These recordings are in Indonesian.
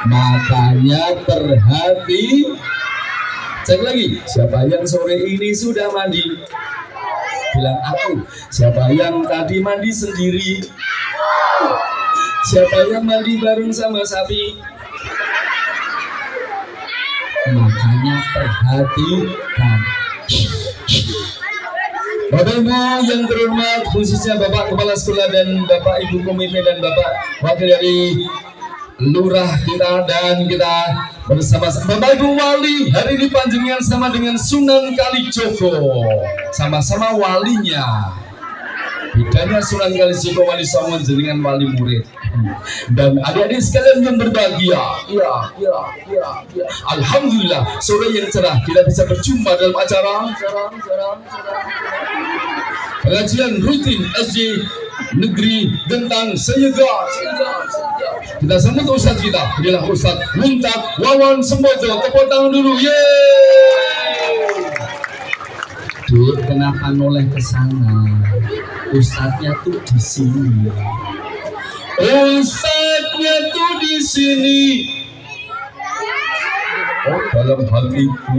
Makanya cek lagi, siapa yang sore ini sudah mandi? Bilang aku. Siapa yang tadi mandi sendiri? Siapa yang mandi bareng sama sapi? Makanya perhatikan. Bapak Ibu yang terhormat, khususnya Bapak Kepala Sekolah dan Bapak Ibu Komite dan Bapak Wakil dari Lurah kita dan kita bersama Bapak Ibu Wali, hari ini panjenengan sama dengan Sunan Kalijogo, sama-sama walinya. Bedanya Sunan Kalijogo wali songo dengan wali murid. Dan adik-adik sekalian yang berbahagia, ya. Alhamdulillah, sore yang cerah kita bisa berjumpa dalam acara pengajian rutin SD Negeri Gentang Seyega. Kita sambut Ustadz kita, inilah Ustadz Muntak Wawan Sembojo. Tepuk tangan dulu, yeay. Dek, kenapa noleh ke sana? Ustadznya tuh di sini. Ustadznya tuh di sini. Oh, dalam hal itu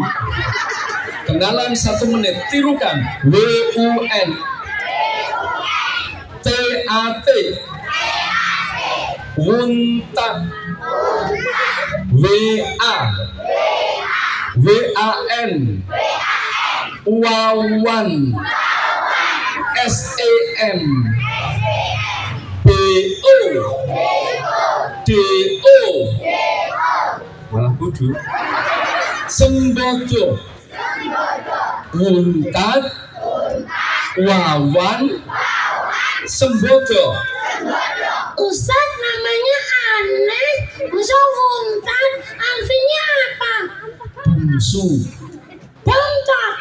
kenalan 1 menit, tirukan. WUN TAT Wuntak WA WAN Wawan SEM BO DO malah kudu Sembojo Wuntat Wawan Sembojo. Ustadz, namanya aneh. Masa Wuntat artinya apa? Bungsu. Bontot.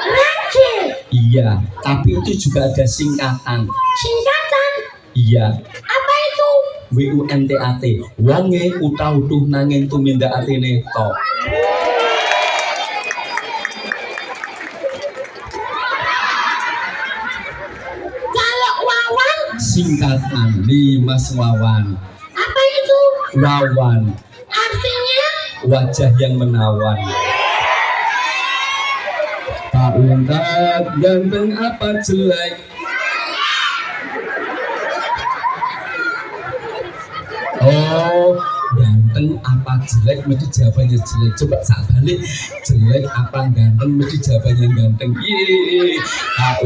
Receh. Iya, tapi itu juga ada singkatan. Singkatan? Iya. Apa itu? WUNTAT. Wonge utah-utuh nanging tumindak atine tok. Singkatan Mas Wawan. Apa itu? Wawan. Artinya? Wajah yang menawan. Pak Untat ganteng apa jelek? Oh, ganteng apa jelek? Mesti jawabannya jelek. Coba saat balik, jelek apa ganteng? Mesti jawabannya ganteng. Yeay. Pak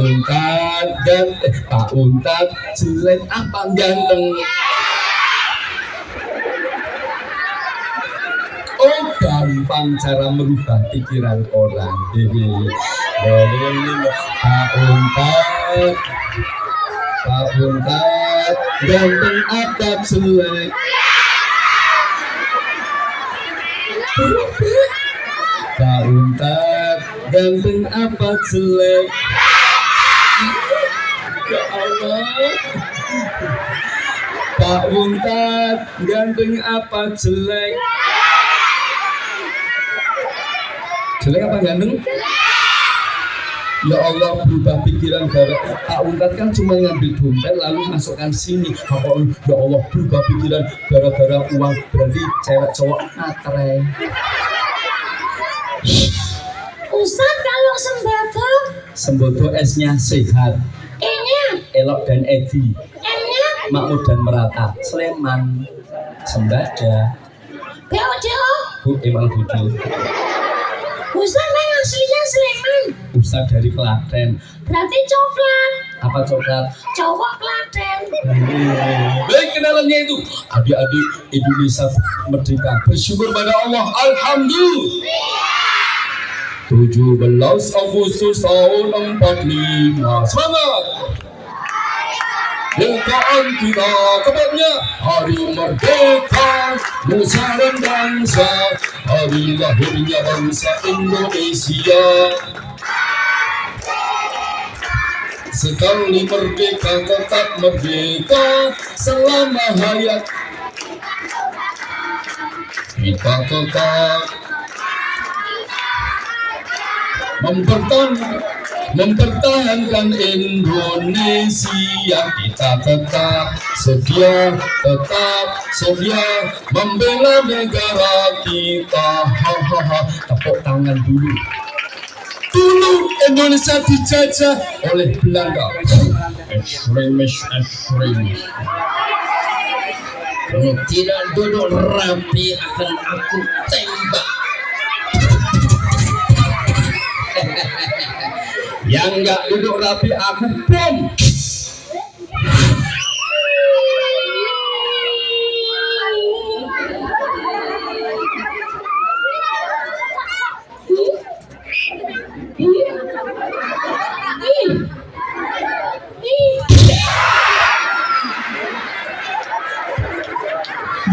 Untat jelek apa ganteng? Oh, gampang cara merubah pikiran orang. Pak Untat ganteng apa jelek? Pak Untat ganteng apa jelek? Ya Allah. Pak Untat ganteng apa jelek? Jelek apa ganteng? Ya Allah, berubah pikiran gara Pak Untat kan cuma ngambil dompet lalu masukkan sini. Ya Allah, berubah pikiran gara-gara uang, berarti cewek cowok matre. Ustadz, kalau Sembodo S-nya sehat, E-nya elok dan edi, M-nya makmur dan merata, Sleman, Sembada, BODO. Emang Budi. Ustadz, yang aslinya Sleman. Ustadz dari Klaten. Berarti coklat. Apa coklat? Cowok Klaten. Baik, kenalannya itu adik-adik Indonesia merdeka, bersyukur pada Allah. Alhamdulillah. 17 Agustus tahun 45. Semangat! Bukaan kita tepatnya hari merdeka nusa dan bangsa, hari lahirnya bangsa Indonesia. Sekali merdeka tetap merdeka selama hayat kita tetap mempertahankan Indonesia. Kita tetap sedia membela negara kita. Hahaha. Tepuk tangan dulu. Dulu Indonesia dijajah oleh Belanda. Ekstremis. Kalau tidak duduk rapi akan aku tembak. Yang nggak duduk rapi aku bom.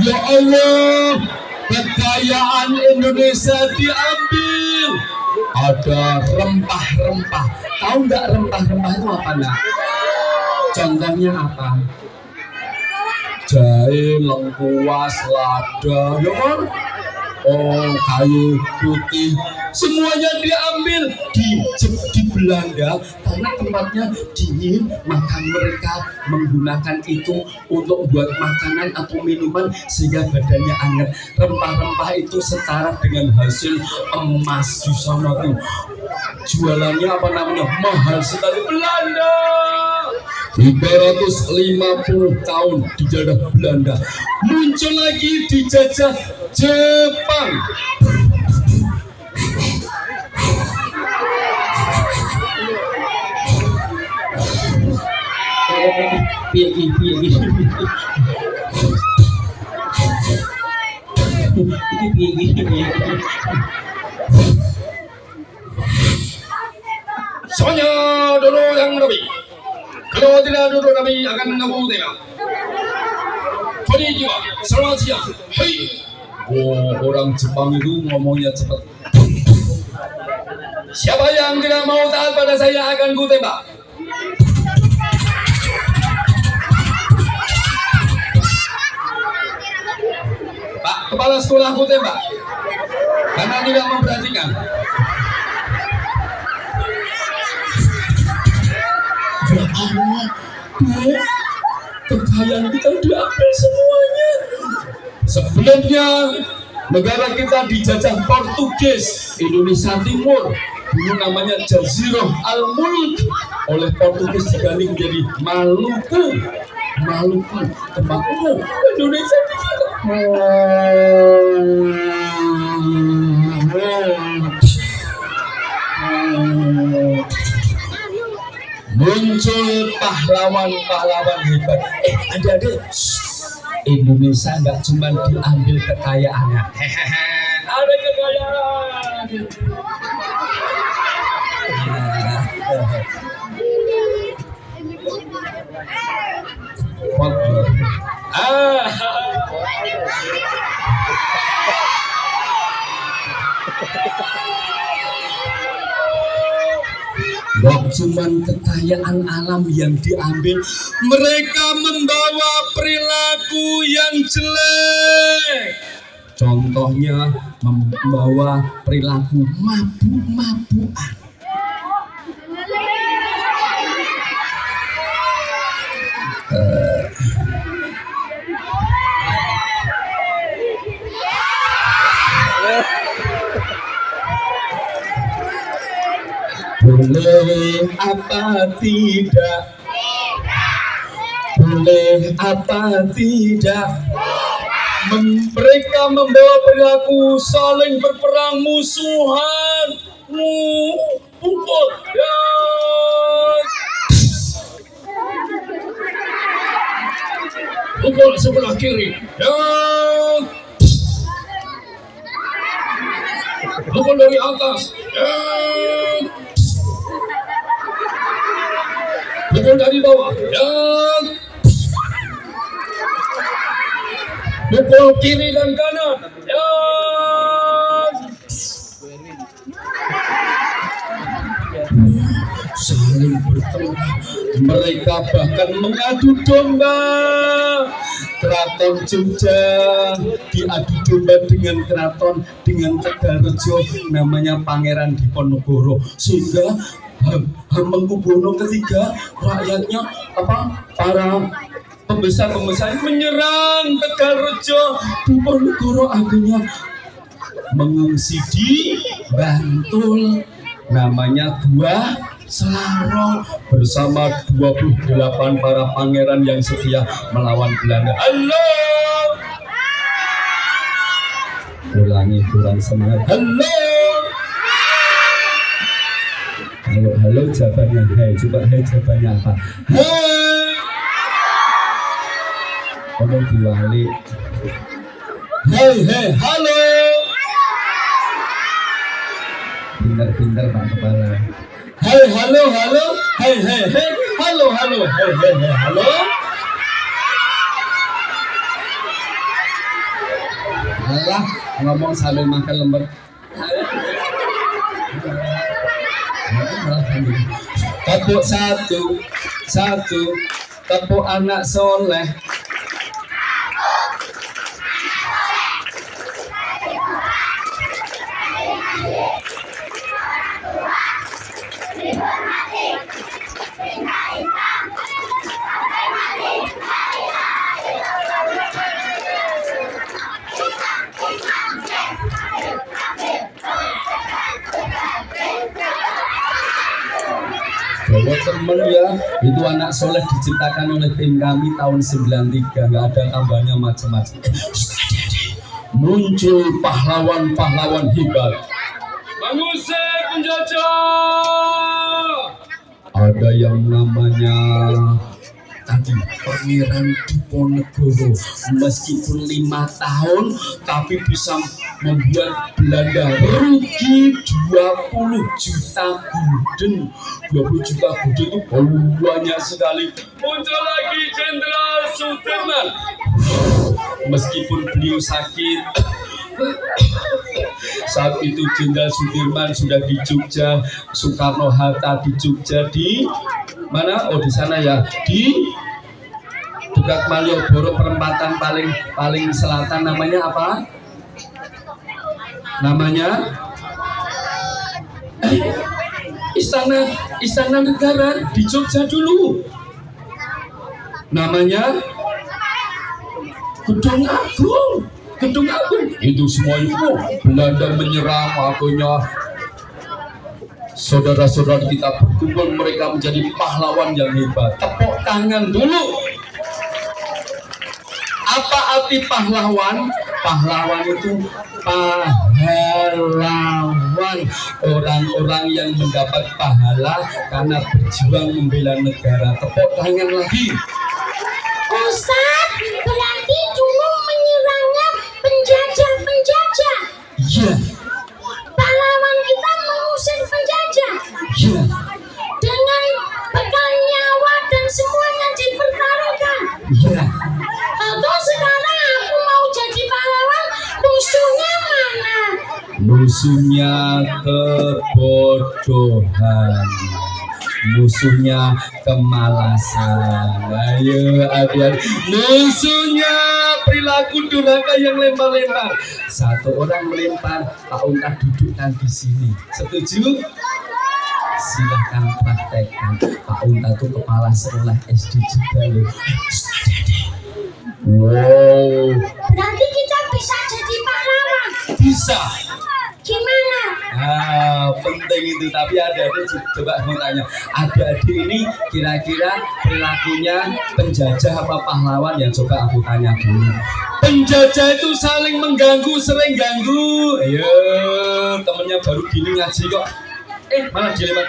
Ya Allah, kekayaan Indonesia diambil. Ada rempah-rempah. Tahu nggak rempah-rempah itu apa nak? Contohnya apa? Jahe, lengkuas, lada, ya kan? Oh, kayu putih, semuanya diambil di Belanda karena tempatnya dingin, maka mereka menggunakan itu untuk buat makanan atau minuman sehingga badannya hangat. Rempah-rempah itu setara dengan hasil emas di sana tuh. Jualannya apa namanya? Mahal sekali. Belanda 350 tahun dijajah Belanda, muncul lagi dijajah Jepang. Semuanya dulu yang rapi. Kalau tidak duduk rapi akan ngaku tembak. Konnichiwa, selamat siang. Hei. Oh, orang Jepang itu ngomongnya cepat. Siapa yang tidak mau taat pada saya akan ku tembak. Pak, kepala sekolah ku tembak karena tidak memperhatikan. Ya Allah, kekayaan kita diambil semuanya. Sebelumnya negara kita dijajah Portugis, Indonesia Timur, dulu namanya Jazirah Al-Mulk, oleh Portugis diganti menjadi Maluku. Tempat umum Indonesia dijajah. Muncul pahlawan-pahlawan hebat. Adik-adik, Indonesia nggak cuma diambil kekayaannya. Ada kekayaan. Gak cuman kekayaan alam yang diambil, mereka membawa perilaku yang jelek. Contohnya membawa perilaku mabuk-mabukan. Boleh apa tidak? Boleh apa tidak? Mereka membawa perilaku saling berperang musuhan. Pukul ya. Pukul sebelah kiri ya. Pukul dari atas ya. Pukul dari bawah dan pukul kiri dan kanan dan saling bertengkar. Mereka bahkan mengadu domba. keraton Jogja diadu domba dengan keraton dengan Tegalrejo namanya Pangeran Diponegoro, sehingga Hamengkubuwono ketiga rakyatnya para pembesar menyerang Tegalrejo. Diponegoro akhirnya mengungsi di Bantul, namanya Gua Selarong bersama 28 para pangeran yang setia melawan Belanda. Halo, ulangi kurang semangat. Halo jawabannya. Hei, coba jawabannya apa? Hei, ngomong diwali. Hei, halo. Pintar Pak Kepala. Hei, halo. Hei, halo. Hei, halo. Alah, ngomong sambil makan lembar. Tepuk satu, tepuk anak soleh. Bahwa temen ya, itu anak soleh diciptakan oleh tim kami tahun 93, nggak ada tambahnya macam-macam. Muncul pahlawan-pahlawan hebat. Mengusir penjajah. Ada yang namanya tadi Pangeran Diponegoro, meskipun 5 tahun tapi bisa membuat Belanda rugi 20 juta gulden. 20 juta gulden itu banyak sekali. Muncul lagi Jenderal Sudirman, meskipun beliau sakit. Saat itu Jenderal Sudirman sudah di Jogja, Soekarno Hatta di Jogja, di mana? Oh, di sana ya, di dekat Malioboro, perempatan paling selatan, namanya apa? Namanya Istana Negara di Jogja dulu. Namanya Gedung Agung. Itu semua itu Belanda menyerang, akhirnya saudara-saudara kita berkumpul, mereka menjadi pahlawan yang hebat. Tepuk tangan dulu. Apa arti pahlawan? Pahlawan itu pahlawan, orang-orang yang mendapat pahala karena berjuang membela negara. Tepuk tangan lagi. Ustaz, berarti dulu menyerangnya penjajah. Iya. Pahlawan kita mengusir penjajah. Iya. Dengan bekal nyawa dan semuanya dipertaruhkan. Iya. Atau sekarang aku mau jadi pahlawan, musuhnya mana? Musuhnya kebodohan, musuhnya kemalasan. Ayo adik-adik, musuhnya perilaku durhaka yang lempar-lempar. Satu orang melempar, Pak Unta dudukkan di sini. Setuju? Silahkan praktekkan. Pak Unta itu kepala sekolah SD juga loh. Wow, Berarti kita bisa jadi pahlawan. bisa. Gimana? Penting itu. Tapi adik-adik coba mau tanya, adik-adik ini kira-kira perilakunya penjajah apa pahlawan? Ya coba aku tanya dulu. Penjajah itu saling mengganggu, sering ganggu. Ayo, temennya baru gini ngaji kok. Malah dilempar.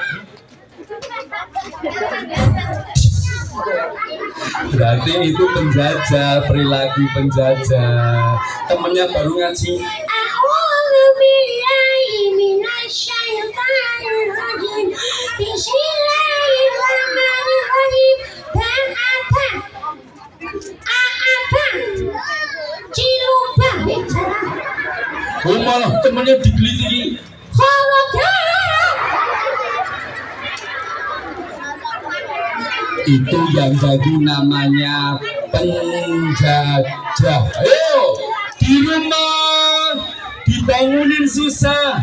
Berarti itu penjajah, perilaku penjajah. Temennya baru ngaji. A'udzu billahi minasyaitonir rajim. Bismillahirrahmanirrahim. Apa? Ciluba. Oh malah temennya digelitiki. Itu yang baru namanya penjajah. Ayo, di rumah dibangunin susah.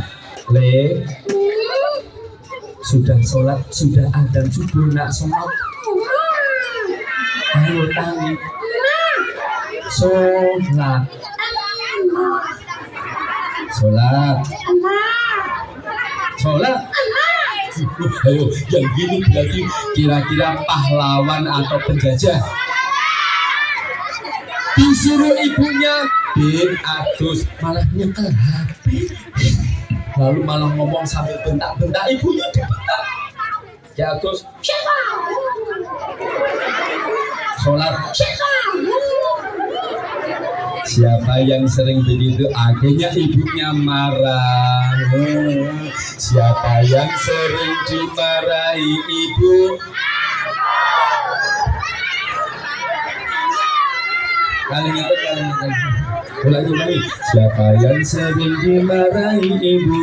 Le, sudah sholat, sudah adzan subuh, nak sholat. Ayo tangi. Sholat. Sholat. Sholat. Ayo, yang gini berarti kira-kira pahlawan atau penjajah. Disuruh ibunya, Bin Agus, malah nyekel HP. Lalu malah ngomong sambil bentak-bentak, ibunya dibentak. Ya Agus, sholat. Siapa yang sering begitu, akhirnya ibunya marah. Siapa yang sering dimarahi ibu? Kalian ulangi. Siapa yang sering dimarahi ibu?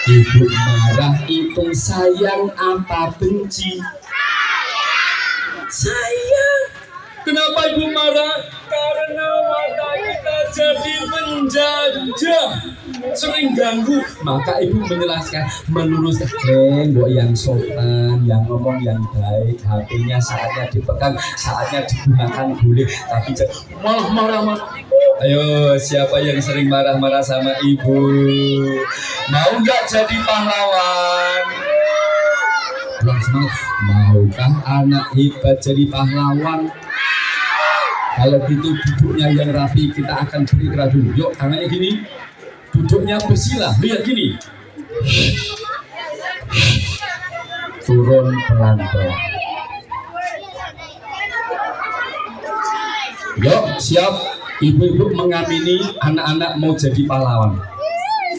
Ibu marah itu sayang apa benci? Sayang. Kenapa ibu marah? Karena mata kita jadi menjajah, sering ganggu. Maka ibu menjelaskan, meluruskan, mbok yang sopan, yang ngomong yang baik, HP-nya saatnya dipegang, saatnya digunakan boleh, tapi malah marah-marah. Ayo, siapa yang sering marah-marah sama ibu? Mau nggak jadi pahlawan? Maukah anak hebat jadi pahlawan? Kalau gitu duduknya yang rapi, kita akan beri dulu. Yuk, tangannya gini. Duduknya bersila, lihat gini. Turun pelan-pelan. Yuk, siap. Ibu-ibu mengamini anak-anak mau jadi pahlawan.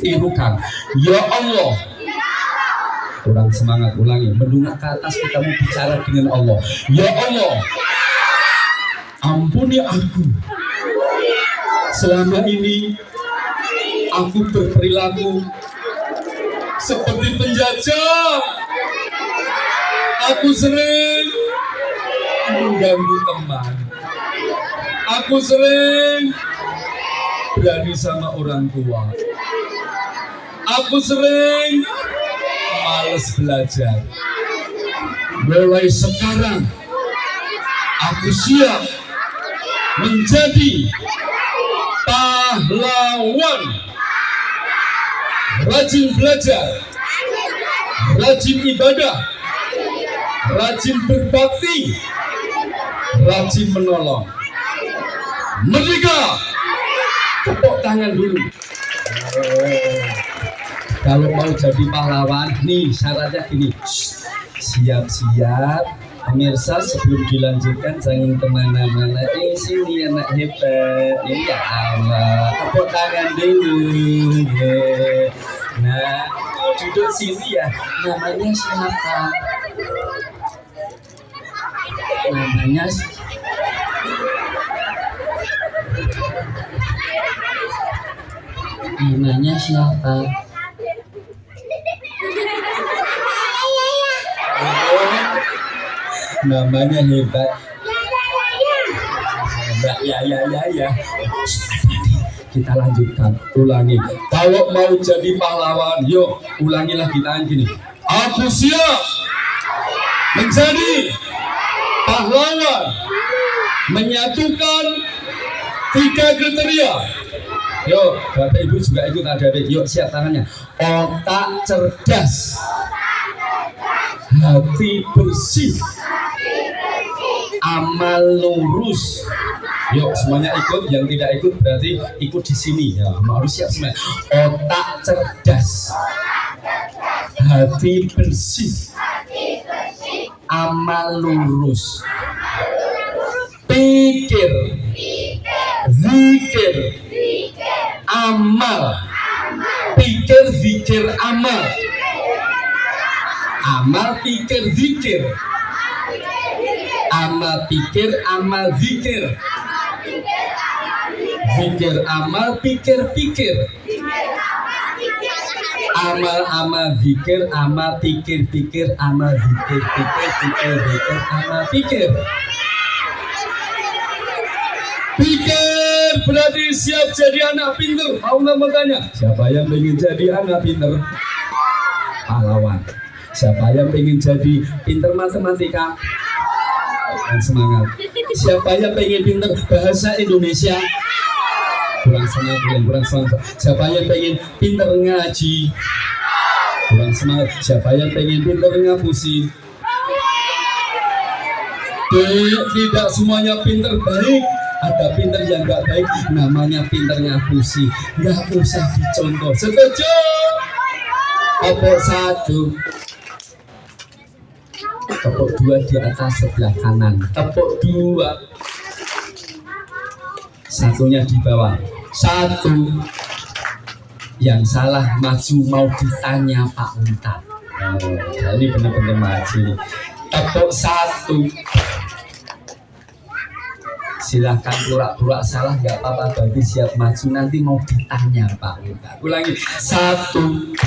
Tirukan. Ya Allah. Kurang semangat, ulangi. Mendungak ke atas, kita mau bicara dengan Allah. Ya Allah. Ampuni aku. Selama ini aku berperilaku seperti penjajah. Aku sering mengganggu teman. Aku sering berani sama orang tua. Aku sering malas belajar. Mulai sekarang aku siap menjadi pahlawan, rajin belajar, rajin ibadah, rajin berbakti, rajin menolong. Merdeka! Tepuk tangan dulu. Kalau mau jadi pahlawan, nih syaratnya gini. Siap-siap. Pemirsa, sebelum dilanjutkan jangan kemana-mana. Sini anak hebat. Ya Allah, tepuk tangan dulu. Nah, duduk sini ya. Namanya siapa? Namanya siapa? Namanya hebat. Ya. Kita lanjutkan, ulangi. Kalau mau jadi pahlawan, yuk ulangi lagi tangan gini. Aku siap menjadi pahlawan, menyatukan 3 kriteria. Yuk, Bapak Ibu juga ikut adik-adik. Yuk siap tangannya. Otak cerdas, hati bersih, amal lurus. Yuk semuanya ikut, yang tidak ikut berarti ikut di sini ya. Harus siap semuanya. Otak cerdas, hati bersih, amal lurus, pikir, zikir, amal, pikir, zikir, amal, amal, pikir, zikir, amal, pikir, amal, zikir, zikir, amal, pikir, pikir, amal, amal, zikir, amal, pikir, pikir, amal, zikir, pikir, pikir, zikir, amal, pikir. Pinter berarti siap jadi anak pinter. Allah bertanya, siapa yang ingin jadi anak pinter? Pahlawan. Siapa yang ingin jadi pinter matematika? Kurang semangat. Siapa yang pengen pinter bahasa Indonesia? Kurang semangat, kurang semangat. Siapa yang pengen pinter ngaji? Kurang semangat. Siapa yang pengen pinter ngapusi? Tidak semuanya pinter baik. Ada pinter yang gak baik, namanya pinter ngapusi. Gak usah dicontoh. Setuju? Tepuk 1, tepuk 2 di atas sebelah kanan, tepuk 2, satunya di bawah. 1, yang salah maju mau ditanya Pak Ustadz. Nah, ini benar-benar maju. Tepuk 1, silahkan pura-pura salah nggak apa-apa, berarti siap maju nanti mau ditanya Pak Ustadz. Ulangi, 1,